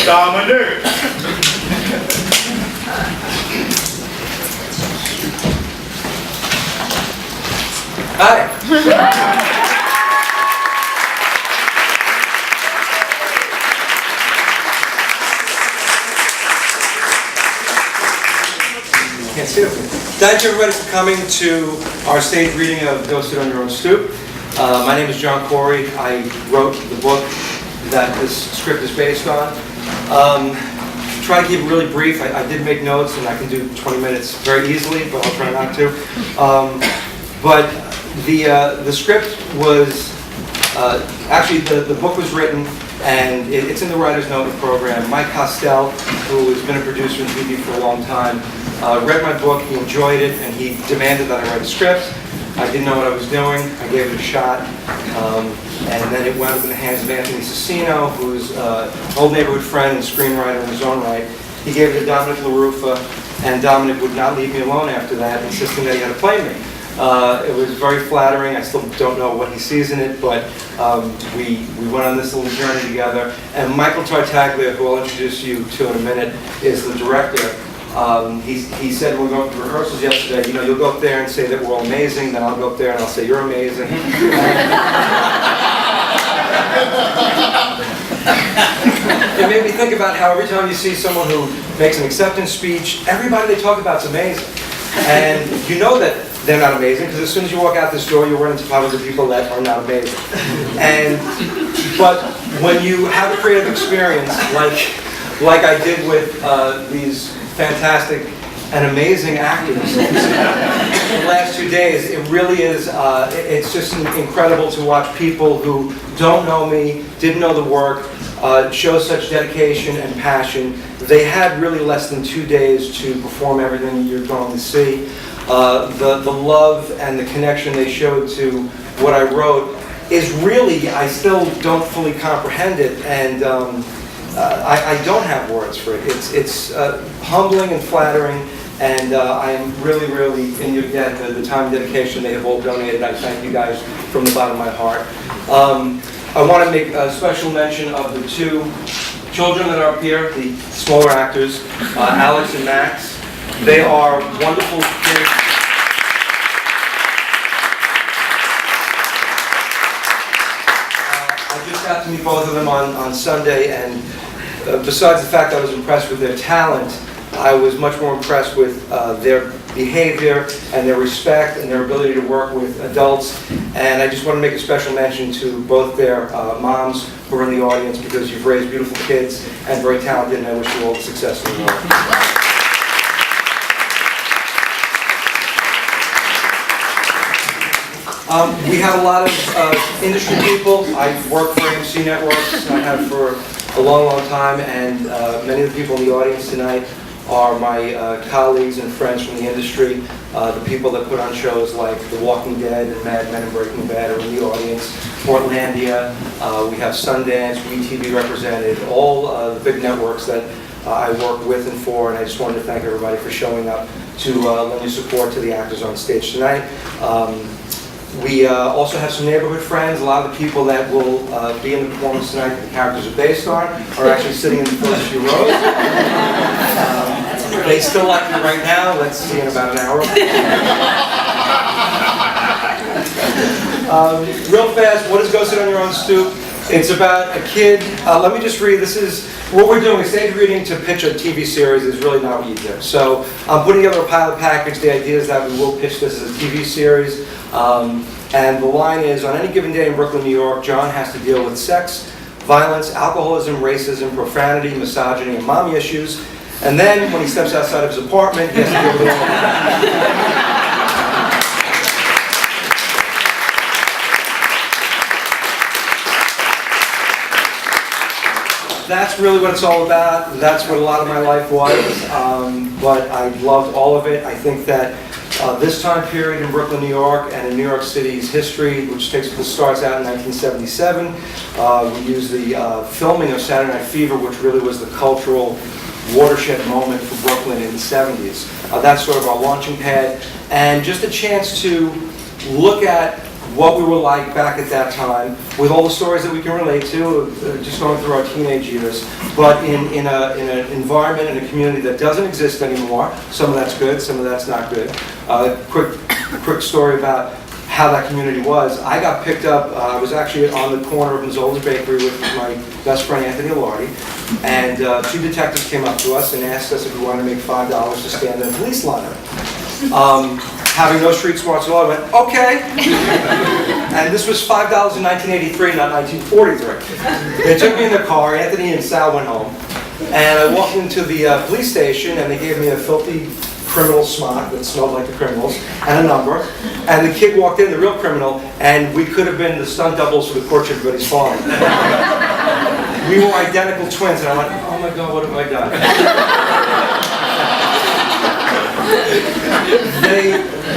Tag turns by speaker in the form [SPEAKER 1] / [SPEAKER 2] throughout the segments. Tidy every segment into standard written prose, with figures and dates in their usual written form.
[SPEAKER 1] Dominick.
[SPEAKER 2] Hi. Can't see it. Thank you everybody for coming to our stage reading of Go Sit on Your Own Stoop. My name is John Khoury. I wrote the book that this script is based on. Try to keep it really brief. I did make notes and I can do 20 minutes very easily, but I'll try not to. But the script was, actually the book was written and it's in the writer's note program. Mike Costel, who has been a producer in TV for a long time, read my book, he enjoyed it, and he demanded that I write a script. I didn't know what I was doing. I gave it a shot. And then it wound up in the hands of Anthony Cicino, who's an old neighborhood friend and screenwriter in his own right. He gave it to Dominick LaRuffa, and Dominick would not leave me alone after that, insisting that he had to play me. It was very flattering. I still don't know what he sees in it, but we went on this little journey together. And Michael Tartaglia, who I'll introduce you to in a minute, is the director. He said when we were going to rehearsals yesterday, you know, you'll go up there and say that we're all amazing, then I'll go up there and I'll say you're amazing. It made me think about how every time you see someone who makes an acceptance speech, everybody they talk about is amazing. And you know that they're not amazing, because as soon as you walk out this door, you run into 500 people that are not amazing. But when you have a creative experience, like I did with these fantastic and amazing actors the last 2 days, it really is, it's just incredible to watch people who don't know me, didn't know the work, show such dedication and passion. They had really less than 2 days to perform everything you're going to see. The love and the connection they showed to what I wrote is really, I still don't fully comprehend it, and I don't have words for it. It's humbling and flattering, and I am really, really in your debt for the time and dedication they have all donated. I thank you guys from the bottom of my heart. I want to make a special mention of the two children that are up here, the smaller actors, Alex and Max. They are wonderful kids. I just got to meet both of them on Sunday, and besides the fact I was impressed with their talent, I was much more impressed with their behavior and their respect and their ability to work with adults. And I just want to make a special mention to both their moms who are in the audience, because you've raised beautiful kids and very talented, and I wish you all the success in the world. We have a lot of industry people. I work for AMC Networks. I have for a long, long time, and many of the people in the audience tonight are my colleagues and friends from the industry. The people that put on shows like The Walking Dead and Mad Men and Breaking Bad are in the audience. Portlandia, we have Sundance, WeTV represented, all the big networks that I work with and for, and I just wanted to thank everybody for showing up to lend your support to the actors on stage tonight. We also have some neighborhood friends. A lot of the people that will be in the performance tonight that the characters are based on are actually sitting in the first few rows. They still like you right now. Let's see in about an hour. Real fast, what is Go Sit on Your Own Stoop? It's about a kid. Let me just read. This is what we're doing. Stage reading to pitch a TV series is really not what you do. So I'm putting together a pilot package. The idea is that we will pitch this as a TV series. And the line is, on any given day in Brooklyn, New York, John has to deal with sex, violence, alcoholism, racism, profanity, misogyny, and mommy issues. And then, when he steps outside of his apartment, he has to deal with all of that. That's really what it's all about. That's what a lot of my life was. But I loved all of it. I think that this time period in Brooklyn, New York, and in New York City's history, which starts out in 1977, we use the filming of Saturday Night Fever, which really was the cultural watershed moment for Brooklyn in the 70s. That's sort of our launching pad, and just a chance to look at what we were like back at that time, with all the stories that we can relate to, just going through our teenage years, but in an environment, in a community that doesn't exist anymore. Some of that's good, some of that's not good. Quick story about how that community was. I got picked up, I was actually on the corner of Mazzola's Bakery with my best friend Anthony Alardi, and 2 detectives came up to us and asked us if we wanted to make $5 to stand in a police lineup. Having no street smarts at all, I went, okay. And this was $5 in 1983, not 1943. They took me in the car, Anthony and Sal went home, and I walked into the police station and they gave me a filthy criminal smock that smelled like the criminals, and a number. And the kid walked in, the real criminal, and we could have been the stunt doubles for the Courtship Everybody's Falling. We were identical twins, and I went, oh my God, what have I done?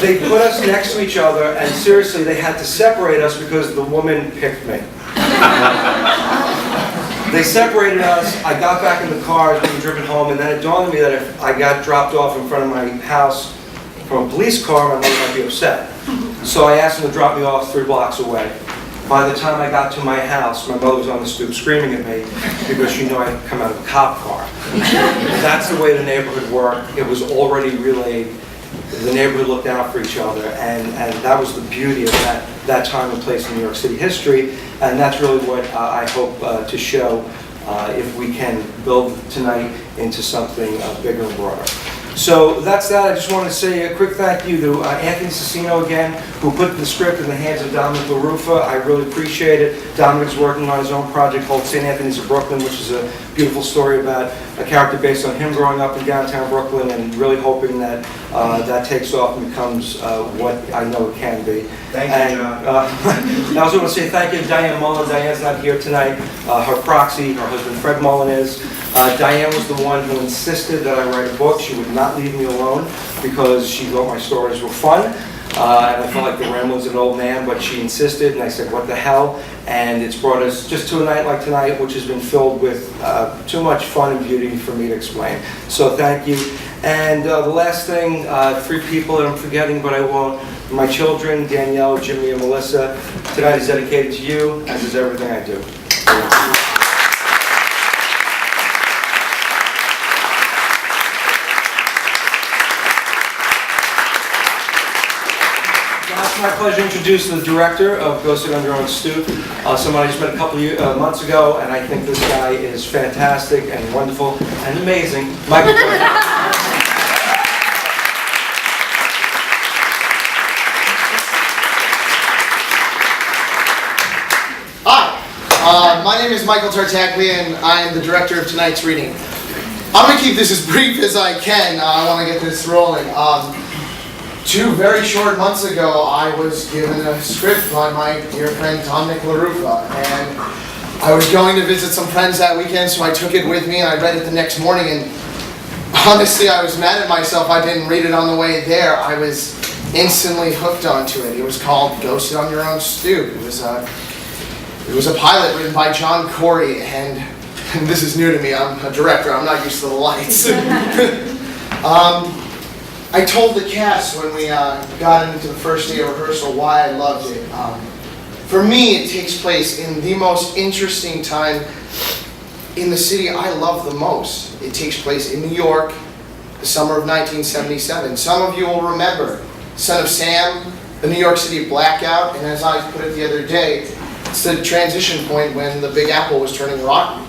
[SPEAKER 2] They put us next to each other, and seriously, they had to separate us because the woman picked me. They separated us. I got back in the car as we were driven home, and then it dawned on me that if I got dropped off in front of my house from a police car, my mother might be upset. So I asked them to drop me off 3 blocks away. By the time I got to my house, my mother was on the stoop screaming at me because she knew I'd come out of a cop car. That's the way the neighborhood worked. It was already relayed. The neighborhood looked out for each other, and that was the beauty of that time and place in New York City history, and that's really what I hope to show if we can build tonight into something bigger and broader. So that's that. I just want to say a quick thank you to Anthony Cicino again, who put the script in the hands of Dominick LaRuffa. I really appreciate it. Dominick's working on his own project called St. Anthony's of Brooklyn, which is a beautiful story about a character based on him growing up in downtown Brooklyn, and really hoping that that takes off and becomes what I know it can be.
[SPEAKER 1] Thank you, John.
[SPEAKER 2] I also want to say thank you to Diane Mullen. Diane's not here tonight. Her proxy, her husband Fred Mullen is. Diane was the one who insisted that I write a book. She would not leave me alone because she thought my stories were fun. And I felt like the Ramblings of an old man, but she insisted, and I said, what the hell? And it's brought us just to a night like tonight, which has been filled with too much fun and beauty for me to explain. So thank you. And the last thing, 3 people that I'm forgetting, but I won't. My children, Danielle, Jimmy, and Melissa. Tonight is dedicated to you, as is everything I do. It's my pleasure to introduce the director of Go Sit on Your Own Stoop, someone I just met a couple of months ago, and I think this guy is fantastic and wonderful and amazing. Michael.
[SPEAKER 3] Hi, my name is Michael Tartaglia, and I am the director of tonight's reading. I'm going to keep this as brief as I can. I want to get this rolling. 2 very short months ago, I was given a script by my dear friend Dominick LaRuffa, and I was going to visit some friends that weekend, so I took it with me and I read it the next morning, and honestly, I was mad at myself I didn't read it on the way there. I was instantly hooked onto it. It was called Go Sit on Your Own Stoop. It was a pilot written by John Khoury, and this is new to me. I'm a director. I'm not used to the lights. I told the cast when we got into the first day of rehearsal why I loved it. For me, it takes place in the most interesting time in the city I love the most. It takes place in New York, the summer of 1977. Some of you will remember Son of Sam, the New York City blackout, and as I put it the other day, it's the transition point when the Big Apple was turning rotten.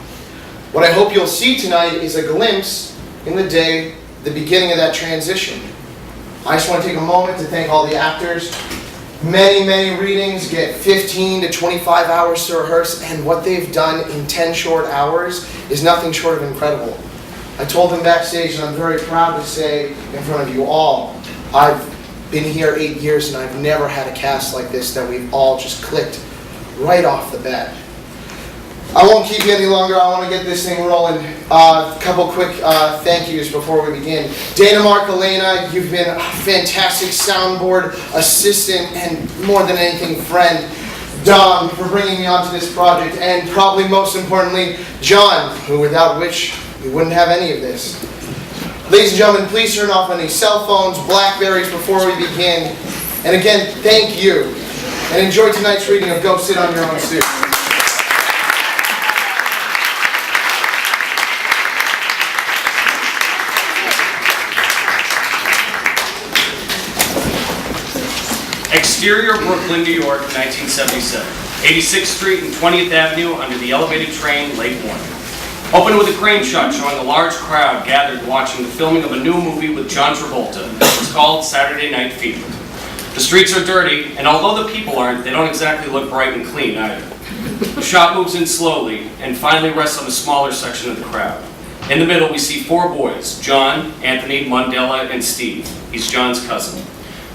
[SPEAKER 3] What I hope you'll see tonight is a glimpse in the day, the beginning of that transition. I just want to take a moment to thank all the actors. Many, many readings get 15 to 25 hours to rehearse, and what they've done in 10 short hours is nothing short of incredible. I told them backstage, and I'm very proud to say in front of you all, I've been here 8 years and I've never had a cast like this that we've all just clicked right off the bat. I won't keep you any longer. I want to get this thing rolling. A couple quick thank yous before we begin. Dana Marcolena, you've been a fantastic soundboard assistant and more than anything, friend. Dom, for bringing me onto this project. And probably most importantly, John, who without which we wouldn't have any of this. Ladies and gentlemen, please turn off any cell phones, Blackberries before we begin. And again, thank you. and enjoy tonight's reading of Go Sit on Your Own Stoop.
[SPEAKER 1] Exterior, Brooklyn, New York, 1977. 86th Street and 20th Avenue under the elevated train, Lake Warren. Opened with a crane shot showing a large crowd gathered watching the filming of a new movie with John Travolta. It's called Saturday Night Fever. The streets are dirty, and although the people aren't, they don't exactly look bright and clean either. The shot moves in slowly and finally rests on a smaller section of the crowd. In the middle, we see four boys, John, Anthony, Mandela, and Steve. He's John's cousin.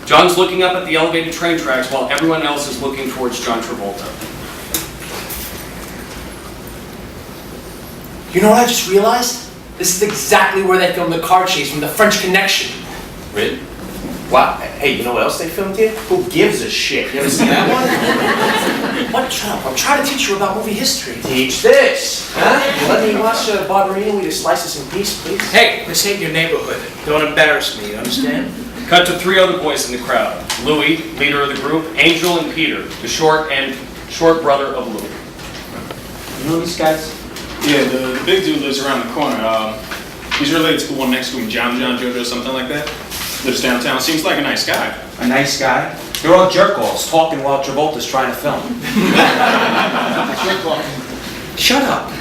[SPEAKER 1] John's looking up at the elevated train tracks while everyone else is looking towards John Travolta.
[SPEAKER 4] You know what I just realized? This is exactly where they filmed the car chase from The French Connection.
[SPEAKER 5] Really? Wow. Hey, you know what else they filmed here? Who gives a shit? You ever seen that one?
[SPEAKER 4] What? Shut up. I'm trying to teach you about movie history.
[SPEAKER 5] Teach this, huh? You let me watch Barbarino eat a slices in peace, please?
[SPEAKER 4] Hey, this ain't your neighborhood. Don't embarrass me, you understand?
[SPEAKER 1] Cut to three other boys in the crowd. Louis, leader of the group, Angel, and Peter, the short brother of Louis.
[SPEAKER 5] You know these guys?
[SPEAKER 6] Yeah, the big dude lives around the corner. He's related to the one next to him, John Jojo, something like that. Lives downtown. Seems like a nice guy.
[SPEAKER 5] A nice guy? They're all jerk-offs talking while Travolta's trying to film. Shut up.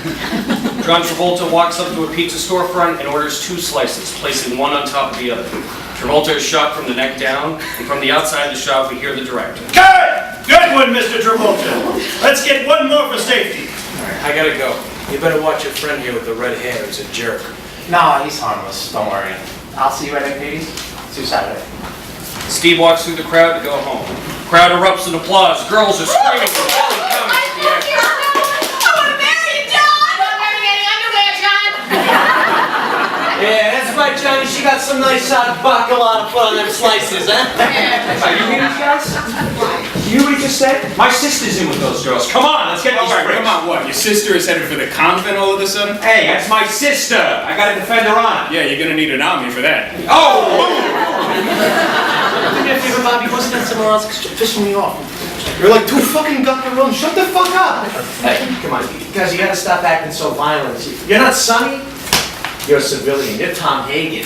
[SPEAKER 1] John Travolta walks up to a pizza storefront and orders 2 slices, placing one on top of the other. Travolta is shot from the neck down, and from the outside the shot we hear the director.
[SPEAKER 7] Cut! Good one, Mr. Travolta. Let's get one more for safety.
[SPEAKER 4] Alright, I gotta go. You better watch your friend here with the red hair. He's a jerk.
[SPEAKER 5] Nah, he's harmless. Don't worry. I'll see you at Lankheet. See you Saturday.
[SPEAKER 1] Steve walks through the crowd to go home. Crowd erupts in applause. Girls are screaming and yelling comments to the actor.
[SPEAKER 8] I want to marry you, John! I'm not wearing any underwear, John!
[SPEAKER 5] Yeah, that's right, Johnny. She got some nice bacala to put on them slices, huh? Are you hear these guys? You what he just said? My sister's in with those girls. Come on, let's get these bricks.
[SPEAKER 6] Come on, what? Your sister is headed for the convent all of a sudden?
[SPEAKER 5] Hey, that's my sister. I gotta defend her honor.
[SPEAKER 6] Yeah, you're gonna need an army for that.
[SPEAKER 5] Oh!
[SPEAKER 4] Do me a favor, Bobby. Wasn't that somewhere else? Pissing me off.
[SPEAKER 3] You're like 2 fucking duck-and-roll. Shut the fuck up!
[SPEAKER 5] Hey, come on, guys, you gotta stop acting so violent. You're not Sonny. You're a civilian. You're Tom Hagen.